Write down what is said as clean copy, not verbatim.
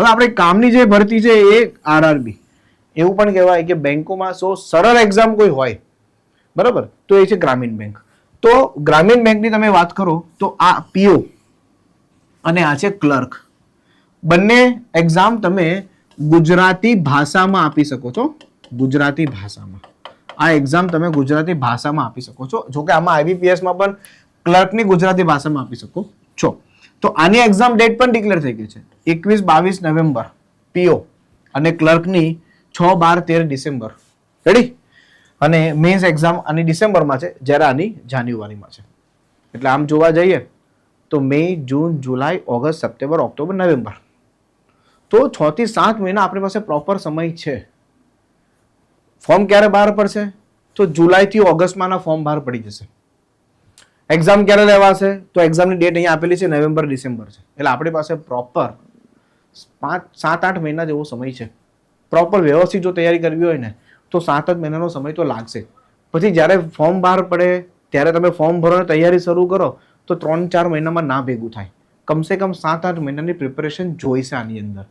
હવે આપણે કામની જે ભરતી છે એ આરઆરબી, એવું પણ કહેવાય કે બેંકોમાં સરળ એક્ઝામ કોઈ હોય, બરાબર, તો એ છે ગ્રામીણ બેંક. તો ગ્રામીણ બેંકની તમે વાત કરો તો આ પીઓ અને આ છે ક્લર્ક, બંને એક્ઝામ તમે ગુજરાતી ભાષામાં આપી શકો છો. ગુજરાતી ભાષામાં આ એક્ઝામ તમે ગુજરાતી ભાષામાં આપી શકો છો. જોકે આમાં આઈબીપીએસમાં પણ ક્લર્કની ગુજરાતી ભાષામાં આપી શકો છો. તો આની એક્ઝામ ડેટ પણ ડિક્લેર થઈ ગઈ છે, 21-22 નવેમ્બર પીઓ અને ક્લર્કની 6-12-13 ડિસેમ્બર. રેડી? અને મેન્સ એક્ઝામ આની ડિસેમ્બરમાં છે, જ્યારે આની જાન્યુઆરીમાં છે. એટલે આમ જોવા જઈએ તો મે, જૂન, જુલાઈ, ઓગસ્ટ, સપ્ટેમ્બર, ઓક્ટોબર, નવેમ્બર, તો 6 થી 7 મહિના આપણી પાસે પ્રોપર સમય છે. ફોર્મ ક્યારે બહાર પડશે? તો જુલાઈથી ઓગસ્ટમાં ફોર્મ બહાર પડી જશે. એક્ઝામ ક્યારે લેવાશે? તો એક્ઝામની ડેટ અહીંયા આપેલી છે, નવેમ્બર ડિસેમ્બર છે. એટલે આપણી પાસે પ્રોપર 7-8 મહિના જેવો સમય છે. પ્રોપર વ્યવસ્થિત જો તૈયારી કરવી હોય ને તો 7 જ મહિનાનો સમય તો લાગશે. પછી જ્યારે ફોર્મ બહાર પડે ત્યારે તમે ફોર્મ ભરો, તૈયારી શરૂ કરો તો 3-4 મહિનામાં ના ભેગું થાય. કમસે કમ 7-8 મહિનાની પ્રિપેરેશન જોઈશે આની અંદર.